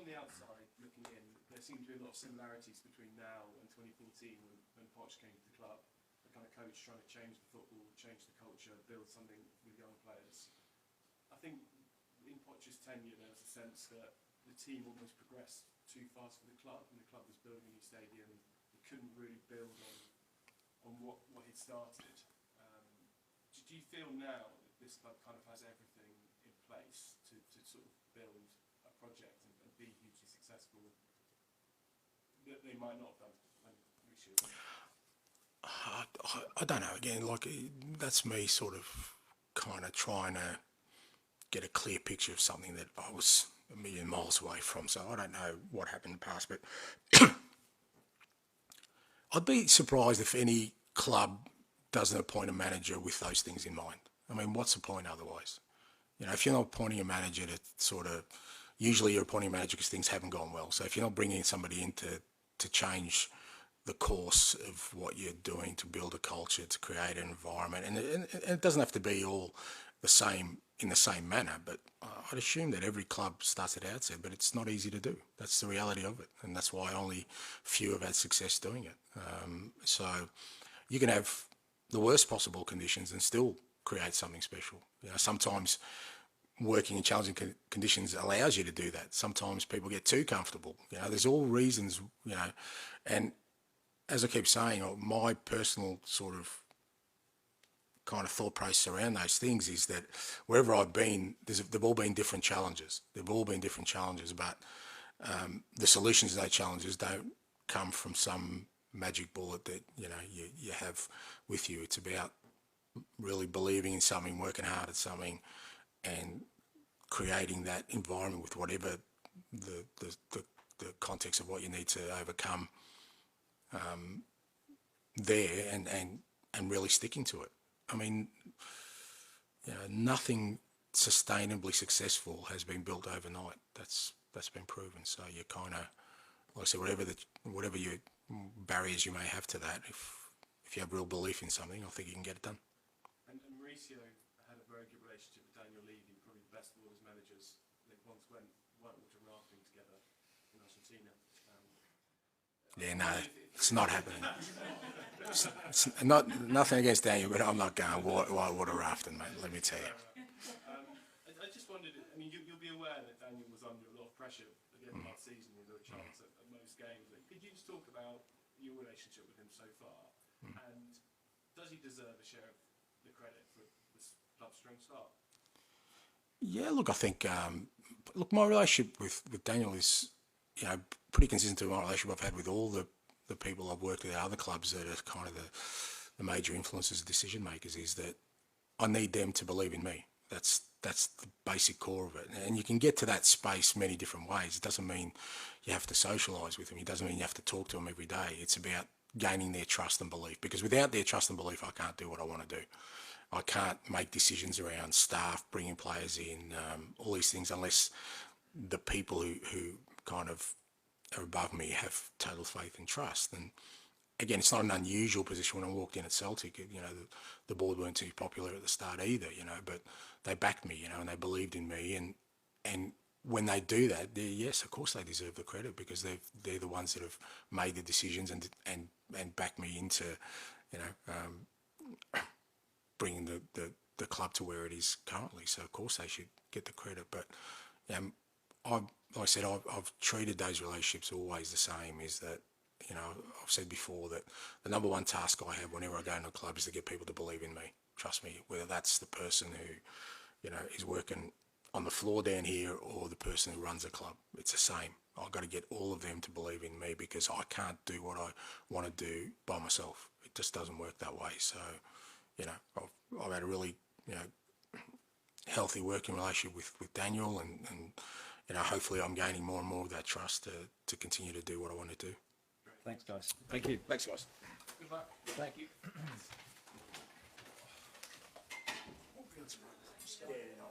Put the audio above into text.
from the outside looking in, there seem to be a lot of similarities between now and 2014 when Poch came to the club. The kind of coach trying to change the football, change the culture, build something with young players. I think in Poch's tenure there was a sense that the team almost progressed too fast for the club, and the club was building a new stadium. It couldn't really build on what he'd started. Do you feel now that this club kind of has everything in place to sort of build a project and be hugely successful that they might not have done recently? I don't know. Again, like that's me sort of kind of trying to get a clear picture of something that I was a million miles away from. So I don't know what happened in the past, but I'd be surprised if any club doesn't appoint a manager with those things in mind. I mean, what's the point otherwise? You know, if you're not appointing a manager to sort of, usually you're appointing a manager because things haven't gone well. So if you're not bringing somebody in to change the course of what you're doing, to build a culture, to create an environment, and it doesn't have to be all the same in the same manner, but I'd assume that every club starts at the outset, but it's not easy to do. That's the reality of it, and that's why only few have had success doing it. So you can have the worst possible conditions and still create something special. You know, sometimes working in challenging conditions allows you to do that. Sometimes people get too comfortable. You know, there's all reasons, you know, and as I keep saying, my personal sort of kind of thought process around those things is that wherever I've been, they've all been different challenges. They've all been different challenges, but the solutions to those challenges don't come from some magic bullet that, you know, you have with you. It's about really believing in something, working hard at something, and creating that environment with whatever the context of what you need to overcome there, and really sticking to it. I mean, you know, nothing sustainably successful has been built overnight. That's been proven. So you kind of, like I said, whatever your barriers you may have to that, if you have real belief in something, I think you can get it done. And Mauricio had a very good relationship with Daniel Levy, probably the best of all his managers. They once went whitewater rafting together in Argentina. Yeah, no, it's not happening. It's not nothing against Daniel, but I'm not going whitewater rafting, mate. Let me tell you. I just wondered. I mean, you'll be aware that Daniel was under a lot of pressure at the end of last season with a chance at most games. Could you just talk about your relationship with him so far, and does he deserve a share of the credit for this club's strong start? Yeah, look, I think look, my relationship with Daniel is, you know, pretty consistent to my relationship I've had with all the people I've worked with at other clubs that are kind of the major influences, decision makers, is that I need them to believe in me. That's the basic core of it. And you can get to that space many different ways. It doesn't mean you have to socialise with them. It doesn't mean you have to talk to them every day. It's about gaining their trust and belief, because without their trust and belief, I can't do what I want to do. I can't make decisions around staff, bringing players in, all these things, unless the people who kind of are above me have total faith and trust. And again, it's not an unusual position. When I walked in at Celtic, you know, the board weren't too popular at the start either, you know, but they backed me, you know, and they believed in me. And when they do that, yes, of course they deserve the credit, because they're the ones that have made the decisions and backed me into, you know, bringing the club to where it is currently. So of course they should get the credit. But like I said, I've treated those relationships always the same. Is that, you know, I've said before that the number one task I have whenever I go into a club is to get people to believe in me, trust me, whether that's the person who, you know, is working on the floor down here or the person who runs the club. It's the same. I've got to get all of them to believe in me, because I can't do what I want to do by myself. It just doesn't work that way. So, you know, I've had a really, you know, healthy working relationship with Daniel, and you know, hopefully I'm gaining more and more of that trust to continue to do what I want to do. Thanks, guys. Thank you. Thanks, guys. Good luck. Thank you. Yeah, no.